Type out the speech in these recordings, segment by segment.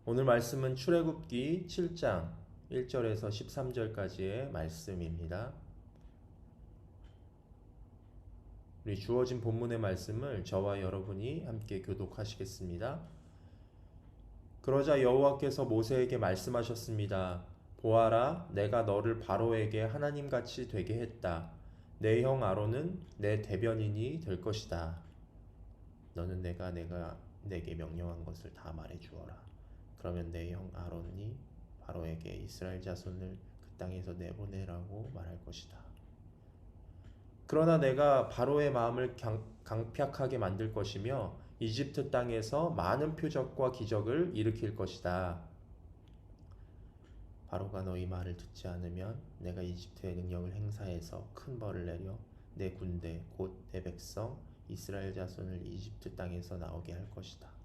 오늘 말씀은 출애굽기 7장 1절에서 13절까지의 말씀입니다. 우리 주어진 본문의 말씀을 저와 여러분이 함께 교독하시겠습니다. 그러자 여호와께서 모세에게 말씀하셨습니다. 보아라, 내가 너를 바로에게 하나님같이 되게 했다. 내 형 아론은 내 대변인이 될 것이다. 너는 내가 내게 명령한 것을 다 말해 주어라. 그러면 내 형 아론이 바로에게 이스라엘 자손을 그 땅에서 내보내라고 말할 것이다. 그러나 내가 바로의 마음을 강팍하게 만들 것이며 이집트 땅에서 많은 표적과 기적을 일으킬 것이다. 바로가 너희 말을 듣지 않으면 내가 이집트의 능력을 행사해서 큰 벌을 내려 내 군대 곧 내 백성 이스라엘 자손을 이집트 땅에서 나오게 할 것이다.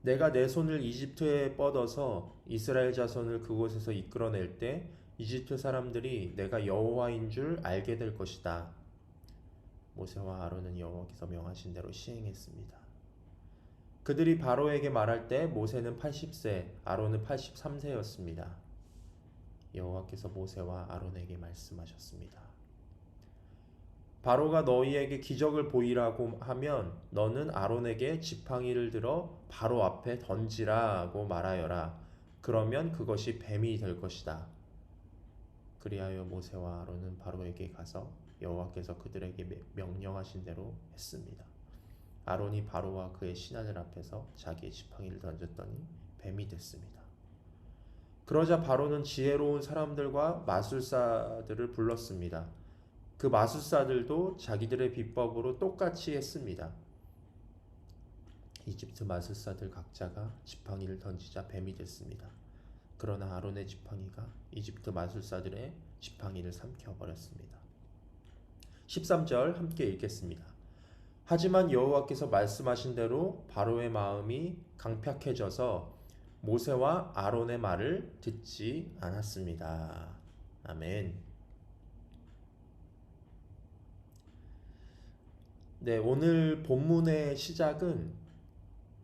내가 내 손을 이집트에 뻗어서 이스라엘 자손을 그곳에서 이끌어낼 때 이집트 사람들이 내가 여호와인 줄 알게 될 것이다. 모세와 아론은 여호와께서 명하신 대로 시행했습니다. 그들이 바로에게 말할 때 모세는 80세, 아론은 83세였습니다. 여호와께서 모세와 아론에게 말씀하셨습니다. 바로가 너희에게 기적을 보이라고 하면 너는 아론에게 지팡이를 들어 바로 앞에 던지라고 말하여라. 그러면 그것이 뱀이 될 것이다. 그리하여 모세와 아론은 바로에게 가서 여호와께서 그들에게 명령하신 대로 했습니다. 아론이 바로와 그의 신하들 앞에서 자기의 지팡이를 던졌더니 뱀이 됐습니다. 그러자 바로는 지혜로운 사람들과 마술사들을 불렀습니다. 그 마술사들도 자기들의 비법으로 똑같이 했습니다. 이집트 마술사들 각자가 지팡이를 던지자 뱀이 됐습니다. 그러나 아론의 지팡이가 이집트 마술사들의 지팡이를 삼켜버렸습니다. 13절 함께 읽겠습니다. 하지만 여호와께서 말씀하신 대로 바로의 마음이 강팍해져서 모세와 아론의 말을 듣지 않았습니다. 아멘. 네, 오늘 본문의 시작은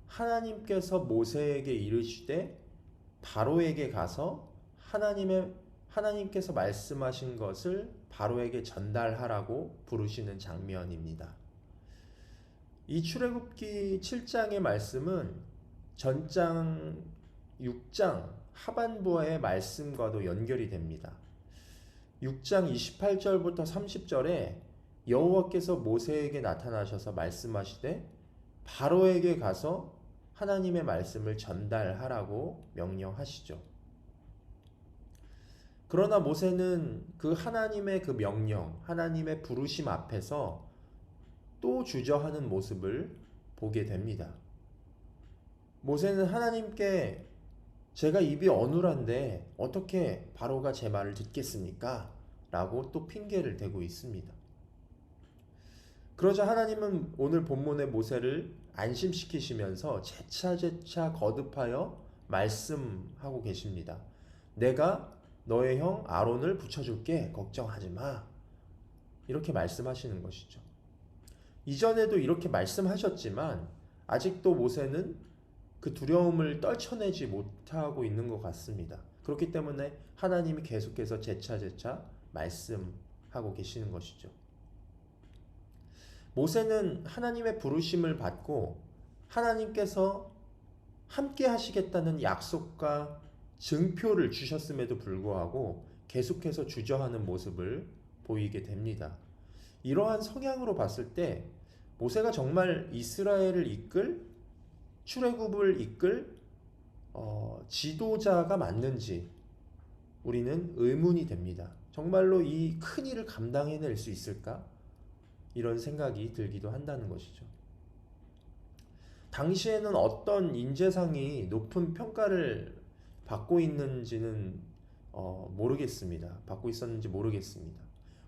하나님께서 모세에게 이르시되 바로에게 가서 하나님께서 말씀하신 것을 바로에게 전달하라고 부르시는 장면입니다. 이 출애굽기 7장의 말씀은 전장 6장 하반부의 말씀과도 연결이 됩니다. 6장 28절부터 30절에 여호와께서 모세에게 나타나셔서 말씀하시되 바로에게 가서 하나님의 말씀을 전달하라고 명령하시죠. 그러나 모세는 그 하나님의 그 명령, 하나님의 부르심 앞에서 또 주저하는 모습을 보게 됩니다. 모세는 하나님께 제가 입이 어눌한데 어떻게 바로가 제 말을 듣겠습니까? 라고 또 핑계를 대고 있습니다. 그러자 하나님은 오늘 본문의 모세를 안심시키시면서 재차 거듭하여 말씀하고 계십니다. 내가 너의 형 아론을 붙여줄게. 걱정하지 마. 이렇게 말씀하시는 것이죠. 이전에도 이렇게 말씀하셨지만 아직도 모세는 그 두려움을 떨쳐내지 못하고 있는 것 같습니다. 그렇기 때문에 하나님이 계속해서 재차 말씀하고 계시는 것이죠. 모세는 하나님의 부르심을 받고 하나님께서 함께 하시겠다는 약속과 증표를 주셨음에도 불구하고 계속해서 주저하는 모습을 보이게 됩니다. 이러한 성향으로 봤을 때 모세가 정말 이스라엘을 이끌 출애굽을 이끌 지도자가 맞는지 우리는 의문이 됩니다. 정말로 이 큰 일을 감당해낼 수 있을까? 이런 생각이 들기도 한다는 것이죠. 당시에는 어떤 인재상이 높은 평가를 받고 있는지는 모르겠습니다. 받고 있었는지 모르겠습니다.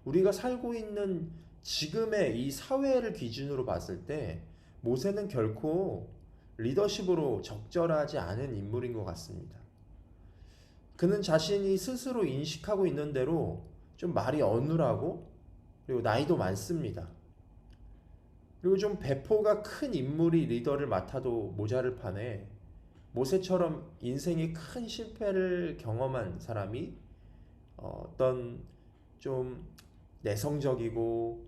우리가 살고 있는 지금의 이 사회를 기준으로 봤을 때 모세는 결코 리더십으로 적절하지 않은 인물인 것 같습니다. 그는 자신이 스스로 인식하고 있는 대로 좀 말이 어눌하고 그리고 나이도 많습니다. 그리고 좀 배포가 큰 인물이 리더를 맡아도 모자를 판에 모세처럼 인생의 큰 실패를 경험한 사람이 어떤 좀 내성적이고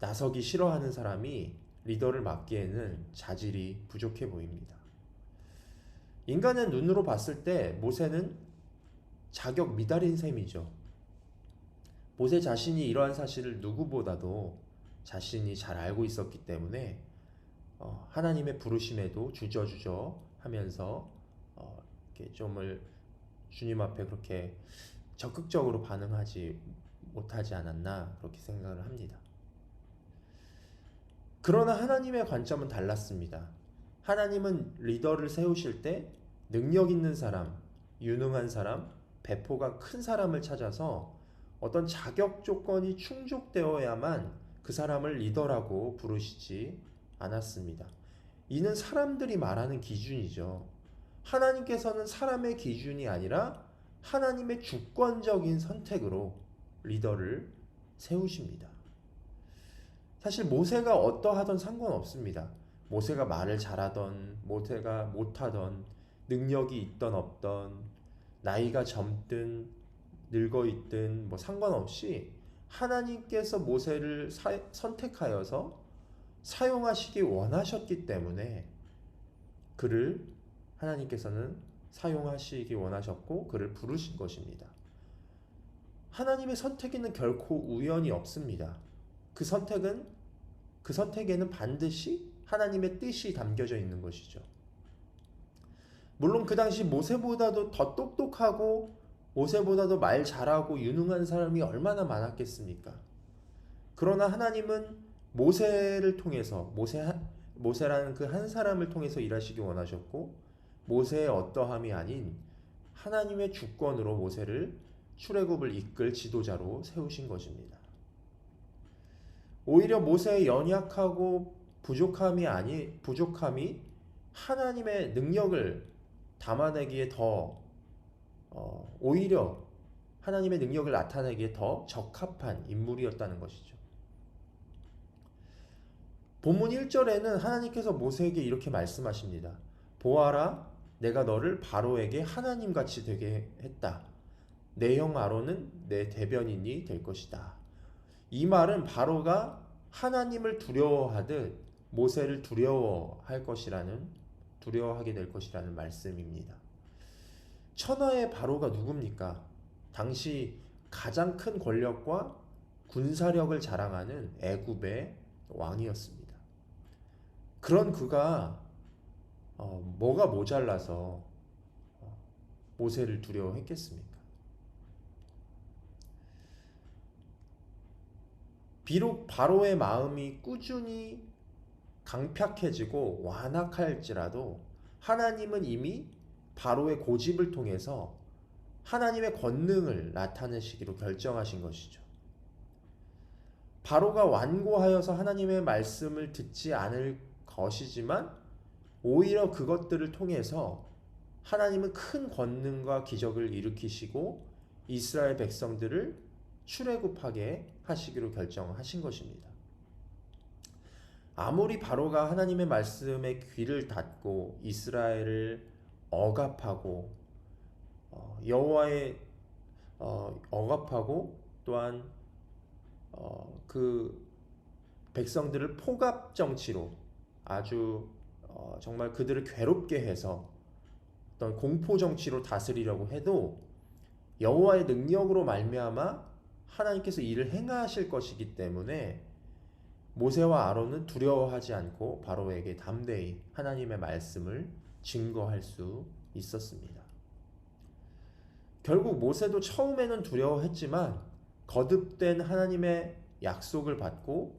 나서기 싫어하는 사람이 리더를 맡기에는 자질이 부족해 보입니다. 인간의 눈으로 봤을 때 모세는 자격 미달인 셈이죠. 모세 자신이 이러한 사실을 누구보다도 자신이 잘 알고 있었기 때문에 하나님의 부르심에도 주저주저 하면서 이렇게 좀을 주님 앞에 그렇게 적극적으로 반응하지 못하지 않았나 그렇게 생각을 합니다. 그러나 하나님의 관점은 달랐습니다. 하나님은 리더를 세우실 때 능력 있는 사람, 유능한 사람, 배포가 큰 사람을 찾아서 어떤 자격 조건이 충족되어야만 그 사람을 리더라고 부르시지 않았습니다. 이는 사람들이 말하는 기준이죠. 하나님께서는 사람의 기준이 아니라 하나님의 주권적인 선택으로 리더를 세우십니다. 사실 모세가 어떠하던 상관없습니다. 모세가 말을 잘하던, 모세가 못하던, 능력이 있던 없던, 나이가 젊든 늙어 있든 뭐 상관없이 하나님께서 모세를 선택하여서 사용하시기 원하셨기 때문에 그를 하나님께서는 사용하시기 원하셨고 그를 부르신 것입니다. 하나님의 선택에는 결코 우연이 없습니다. 그 선택에는 반드시 하나님의 뜻이 담겨져 있는 것이죠. 물론 그 당시 모세보다도 더 똑똑하고 모세보다도 말 잘하고 유능한 사람이 얼마나 많았겠습니까? 그러나 하나님은 모세를 통해서 모세라는 그 한 사람을 통해서 일하시기 원하셨고 모세의 어떠함이 아닌 하나님의 주권으로 모세를 출애굽을 이끌 지도자로 세우신 것입니다. 오히려 모세의 연약하고 부족함이 하나님의 능력을 담아내기에 더 오히려 하나님의 능력을 나타내기에 더 적합한 인물이었다는 것이죠. 본문 1절에는 하나님께서 모세에게 이렇게 말씀하십니다. 보아라, 내가 너를 바로에게 하나님같이 되게 했다. 내 형 아론은 내 대변인이 될 것이다. 이 말은 바로가 하나님을 두려워하듯 모세를 두려워하게 될 것이라는 말씀입니다. 천하의 바로가 누굽니까? 당시 가장 큰 권력과 군사력을 자랑하는 애굽의 왕이었습니다. 그런 그가 뭐가 모자라서 모세를 두려워했겠습니까? 비록 바로의 마음이 꾸준히 강팍해지고 완악할지라도 하나님은 이미 바로의 고집을 통해서 하나님의 권능을 나타내시기로 결정하신 것이죠. 바로가 완고하여서 하나님의 말씀을 듣지 않을 것이지만 오히려 그것들을 통해서 하나님은 큰 권능과 기적을 일으키시고 이스라엘 백성들을 출애굽하게 하시기로 결정하신 것입니다. 아무리 바로가 하나님의 말씀에 귀를 닫고 이스라엘을 억압하고 여호와의 억압하고 또한 그 백성들을 포갑 정치로 아주 정말 그들을 괴롭게 해서 어떤 공포 정치로 다스리려고 해도 여호와의 능력으로 말미암아 하나님께서 일을 행하실 것이기 때문에 모세와 아론은 두려워하지 않고 바로에게 담대히 하나님의 말씀을 증거할 수 있었습니다. 결국 모세도 처음에는 두려워했지만 거듭된 하나님의 약속을 받고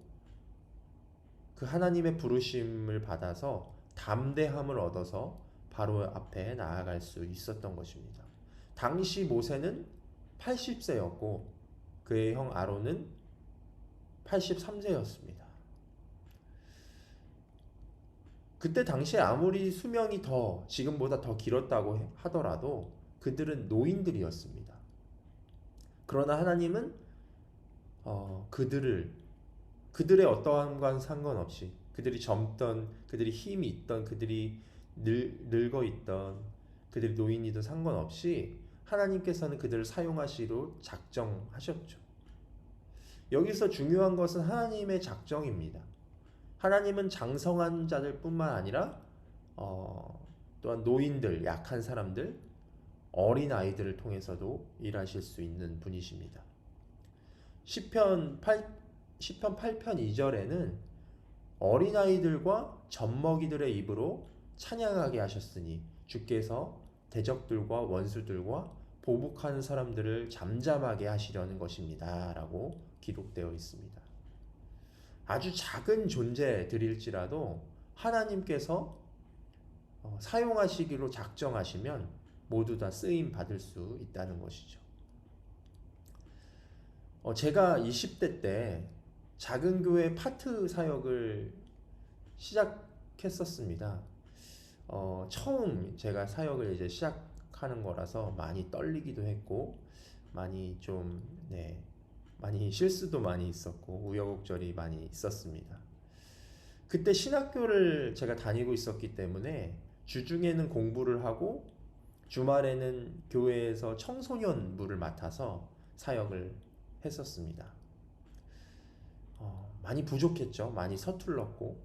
그 하나님의 부르심을 받아서 담대함을 얻어서 바로 앞에 나아갈 수 있었던 것입니다. 당시 모세는 80세였고 그의 형 아론은 83세였습니다. 그때 당시에 아무리 수명이 지금보다 더 길었다고 하더라도 그들은 노인들이었습니다. 그러나 하나님은 그들의 어떠함과 상관없이 그들이 젊던, 그들이 힘이 있던, 그들이 늙어 있던 그들이 노인이든 상관없이 하나님께서는 그들을 사용하시기로 작정하셨죠. 여기서 중요한 것은 하나님의 작정입니다. 하나님은 장성한 자들 뿐만 아니라 또한 노인들, 약한 사람들, 어린 아이들을 통해서도 일하실 수 있는 분이십니다. 시편 8편 2절에는 어린아이들과 젖먹이들의 입으로 찬양하게 하셨으니 주께서 대적들과 원수들과 보복하는 사람들을 잠잠하게 하시려는 것입니다 라고 기록되어 있습니다. 아주 작은 존재들일지라도 하나님께서 사용하시기로 작정하시면 모두 다 쓰임 받을 수 있다는 것이죠. 제가 20대 때 작은 교회 파트 사역을 시작했었습니다. 처음 제가 사역을 이제 시작하는 거라서 많이 떨리기도 했고 많이 좀 많이 실수도 많이 있었고 우여곡절이 많이 있었습니다. 그때 신학교를 제가 다니고 있었기 때문에 주중에는 공부를 하고 주말에는 교회에서 청소년부를 맡아서 사역을 했었습니다. 많이 부족했죠. 많이 서툴렀고.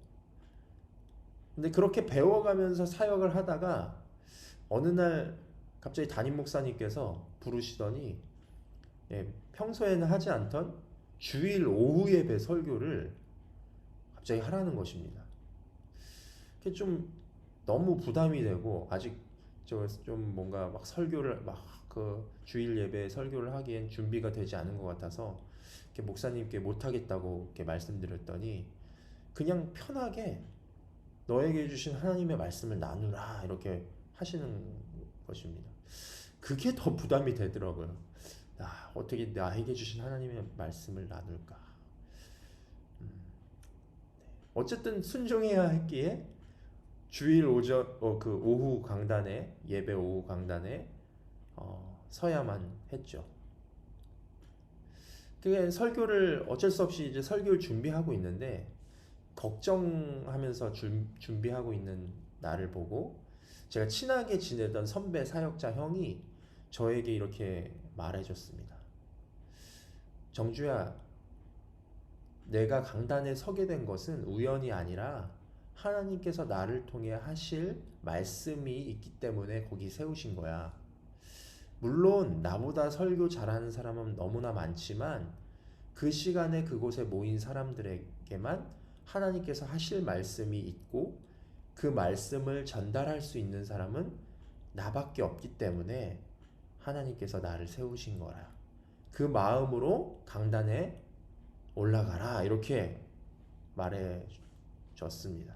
근데 그렇게 배워가면서 사역을 하다가 어느 날 갑자기 담임 목사님께서 부르시더니 평소에는 하지 않던 주일 오후 예배 설교를 갑자기 하라는 것입니다. 그게 좀 너무 부담이 되고 아직 좀 뭔가 막 설교를 막 그 주일 예배 설교를 하기엔 준비가 되지 않은 것 같아서 이렇게 목사님께 못하겠다고 이렇게 말씀드렸더니 그냥 편하게 너에게 주신 하나님의 말씀을 나누라 이렇게 하시는 것입니다. 그게 더 부담이 되더라고요. 어떻게 나에게 주신 하나님의 말씀을 나눌까? 어쨌든 순종해야 했기에 주일 그 오후 강단에 예배 오후 강단에 서야만 했죠. 그게 설교를 어쩔 수 없이 이제 설교를 준비하고 있는데 걱정하면서 준비하고 있는 나를 보고 제가 친하게 지내던 선배 사역자 형이 저에게 이렇게 말해줬습니다. 정주야, 내가 강단에 서게 된 것은 우연이 아니라 하나님께서 나를 통해 하실 말씀이 있기 때문에 거기 세우신 거야. 물론 나보다 설교 잘하는 사람은 너무나 많지만 그 시간에 그곳에 모인 사람들에게만 하나님께서 하실 말씀이 있고 그 말씀을 전달할 수 있는 사람은 나밖에 없기 때문에 하나님께서 나를 세우신 거라. 그 마음으로 강단에 올라가라 이렇게 말해 줬습니다.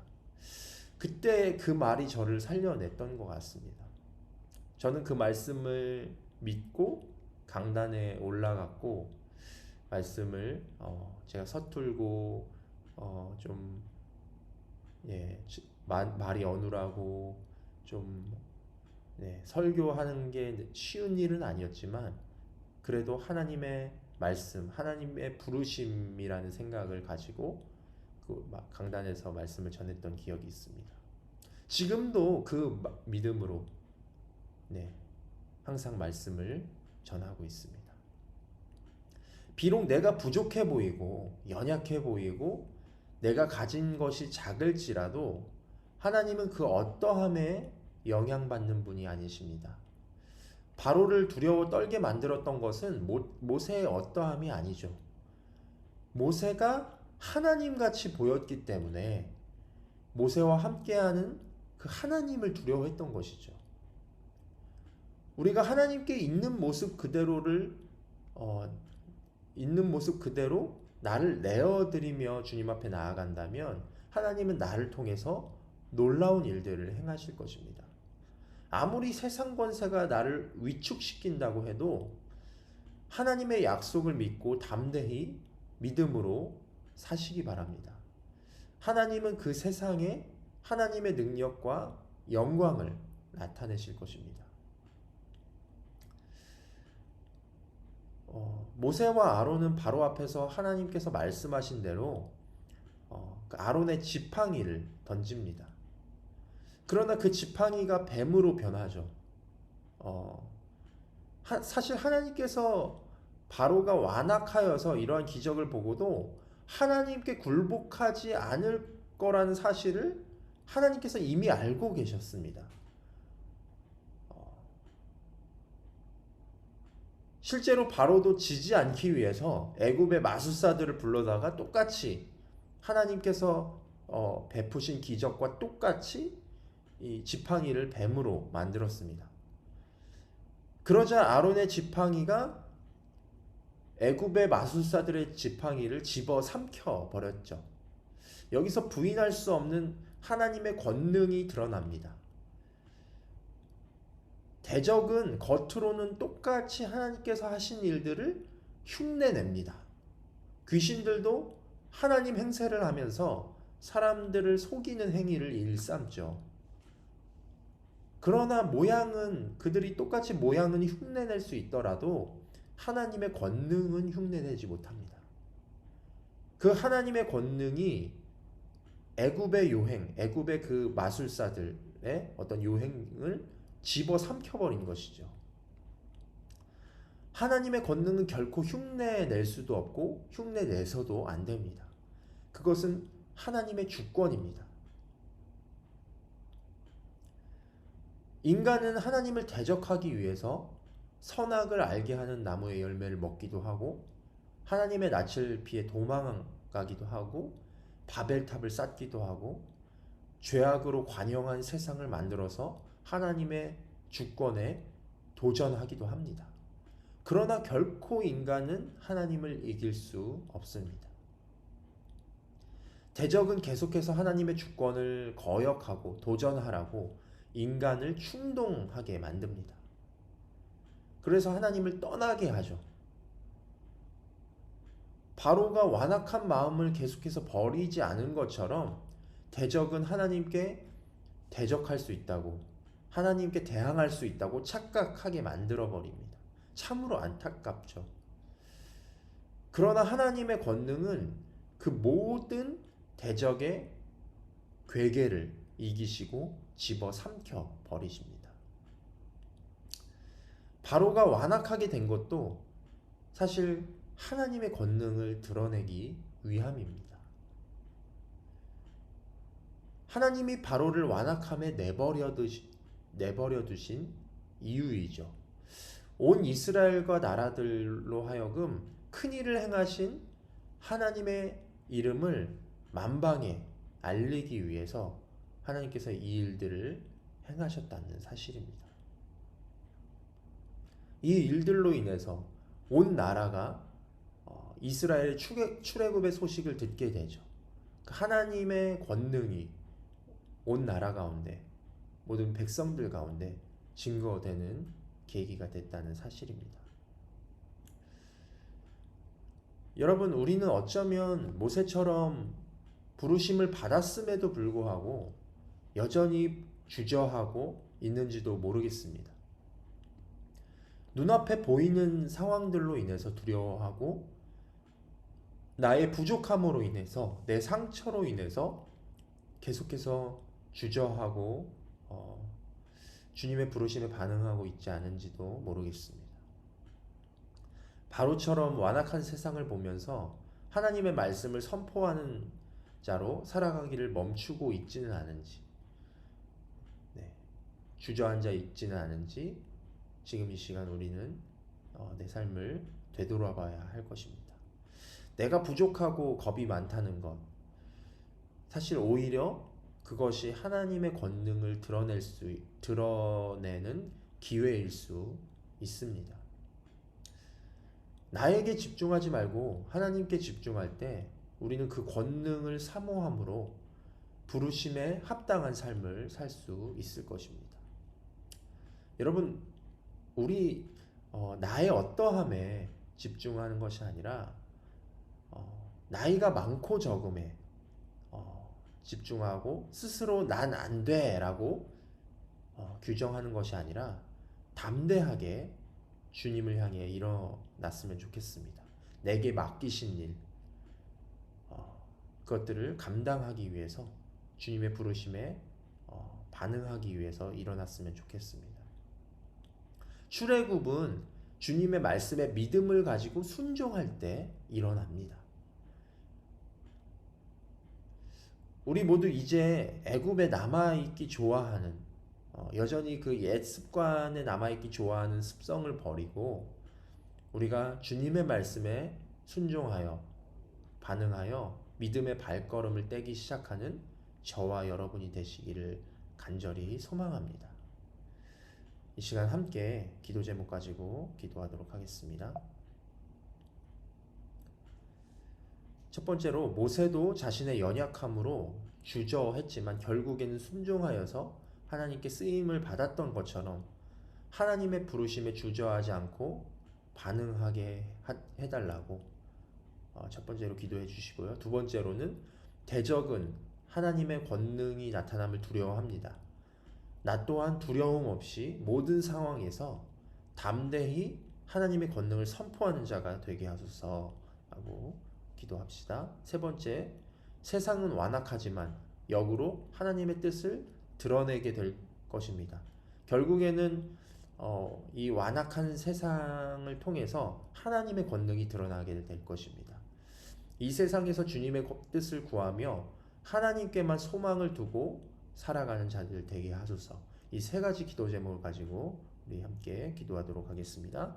그때 그 말이 저를 살려냈던 것 같습니다. 저는 그 말씀을 믿고 강단에 올라갔고 말씀을 제가 서툴고 좀 말이 어눌하고 좀 설교하는 게 쉬운 일은 아니었지만 그래도 하나님의 말씀, 하나님의 부르심이라는 생각을 가지고 그 강단에서 말씀을 전했던 기억이 있습니다. 지금도 그 믿음으로 항상 말씀을 전하고 있습니다. 비록 내가 부족해 보이고 연약해 보이고 내가 가진 것이 작을지라도 하나님은 그 어떠함에 영향받는 분이 아니십니다. 바로를 두려워 떨게 만들었던 것은 모세의 어떠함이 아니죠. 모세가 하나님같이 보였기 때문에 모세와 함께하는 그 하나님을 두려워했던 것이죠. 우리가 하나님께 있는 모습 그대로 나를 내어드리며 주님 앞에 나아간다면 하나님은 나를 통해서 놀라운 일들을 행하실 것입니다. 아무리 세상 권세가 나를 위축시킨다고 해도 하나님의 약속을 믿고 담대히 믿음으로 사시기 바랍니다. 하나님은 그 세상에 하나님의 능력과 영광을 나타내실 것입니다. 모세와 아론은 바로 앞에서 하나님께서 말씀하신 대로 그 아론의 지팡이를 던집니다. 그러나 그 지팡이가 뱀으로 변하죠. 사실 하나님께서 바로가 완악하여서 이러한 기적을 보고도 하나님께 굴복하지 않을 거라는 사실을 하나님께서 이미 알고 계셨습니다. 실제로 바로도 지지 않기 위해서 애굽의 마술사들을 불러다가 똑같이 하나님께서 베푸신 기적과 똑같이 이 지팡이를 뱀으로 만들었습니다. 그러자 아론의 지팡이가 애굽의 마술사들의 지팡이를 집어삼켜 버렸죠. 여기서 부인할 수 없는 하나님의 권능이 드러납니다. 대적은 겉으로는 똑같이 하나님께서 하신 일들을 흉내냅니다. 귀신들도 하나님 행세를 하면서 사람들을 속이는 행위를 일삼죠. 그러나 그들이 똑같이 모양은 흉내낼 수 있더라도 하나님의 권능은 흉내내지 못합니다. 그 하나님의 권능이 애굽의 그 마술사들의 어떤 요행을 집어삼켜버린 것이죠. 하나님의 권능은 결코 흉내낼 수도 없고 흉내내서도 안 됩니다. 그것은 하나님의 주권입니다. 인간은 하나님을 대적하기 위해서 선악을 알게 하는 나무의 열매를 먹기도 하고 하나님의 낯을 피해 도망가기도 하고 바벨탑을 쌓기도 하고 죄악으로 관영한 세상을 만들어서 하나님의 주권에 도전하기도 합니다. 그러나 결코 인간은 하나님을 이길 수 없습니다. 대적은 계속해서 하나님의 주권을 거역하고 도전하라고 인간을 충동하게 만듭니다. 그래서 하나님을 떠나게 하죠. 바로가 완악한 마음을 계속해서 버리지 않은 것처럼 대적은 하나님께 대적할 수 있다고, 하나님께 대항할 수 있다고 착각하게 만들어버립니다. 참으로 안타깝죠. 그러나 하나님의 권능은 그 모든 대적의 괴계를 이기시고 집어삼켜 버리십니다. 바로가 완악하게 된 것도 사실 하나님의 권능을 드러내기 위함입니다. 하나님이 바로를 완악함에 내버려 두신 이유이죠. 온 이스라엘과 나라들로 하여금 큰일을 행하신 하나님의 이름을 만방에 알리기 위해서 하나님께서 이 일들을 행하셨다는 사실입니다. 이 일들로 인해서 온 나라가 이스라엘의 출애굽의 소식을 듣게 되죠. 하나님의 권능이 온 나라 가운데 모든 백성들 가운데 증거되는 계기가 됐다는 사실입니다. 여러분, 우리는 어쩌면 모세처럼 부르심을 받았음에도 불구하고 여전히 주저하고 있는지도 모르겠습니다. 눈앞에 보이는 상황들로 인해서 두려워하고 나의 부족함으로 인해서 내 상처로 인해서 계속해서 주저하고 주님의 부르심에 반응하고 있지 않은지도 모르겠습니다. 바로처럼 완악한 세상을 보면서 하나님의 말씀을 선포하는 자로 살아가기를 멈추고 있지는 않은지, 주저앉아 있지는 않은지 지금 이 시간 우리는 내 삶을 되돌아봐야 할 것입니다. 내가 부족하고 겁이 많다는 것, 사실 오히려 그것이 하나님의 권능을 드러내는 기회일 수 있습니다. 나에게 집중하지 말고 하나님께 집중할 때 우리는 그 권능을 사모함으로 부르심에 합당한 삶을 살 수 있을 것입니다. 여러분, 우리 나의 어떠함에 집중하는 것이 아니라 나이가 많고 적음에 집중하고 스스로 난 안 돼라고 규정하는 것이 아니라 담대하게 주님을 향해 일어났으면 좋겠습니다. 내게 맡기신 일, 그것들을 감당하기 위해서 주님의 부르심에 반응하기 위해서 일어났으면 좋겠습니다. 출애굽은 주님의 말씀에 믿음을 가지고 순종할 때 일어납니다. 우리 모두 이제 애굽에 남아있기 좋아하는 여전히 그 옛 습관에 남아있기 좋아하는 습성을 버리고 우리가 주님의 말씀에 순종하여 반응하여 믿음의 발걸음을 떼기 시작하는 저와 여러분이 되시기를 간절히 소망합니다. 이 시간 함께 기도 제목 가지고 기도하도록 하겠습니다. 첫 번째로 모세도 자신의 연약함으로 주저했지만 결국에는 순종하여서 하나님께 쓰임을 받았던 것처럼 하나님의 부르심에 주저하지 않고 반응하게 해달라고 첫 번째로 기도해 주시고요. 두 번째로는 대적은 하나님의 권능이 나타남을 두려워합니다. 나 또한 두려움 없이 모든 상황에서 담대히 하나님의 권능을 선포하는 자가 되게 하소서라고 기도합시다. 세 번째, 세상은 완악하지만 역으로 하나님의 뜻을 드러내게 될 것입니다. 결국에는 이 완악한 세상을 통해서 하나님의 권능이 드러나게 될 것입니다. 이 세상에서 주님의 뜻을 구하며 하나님께만 소망을 두고 살아가는 자들 되게 하소서. 이 세 가지 기도 제목을 가지고 우리 함께 기도하도록 하겠습니다.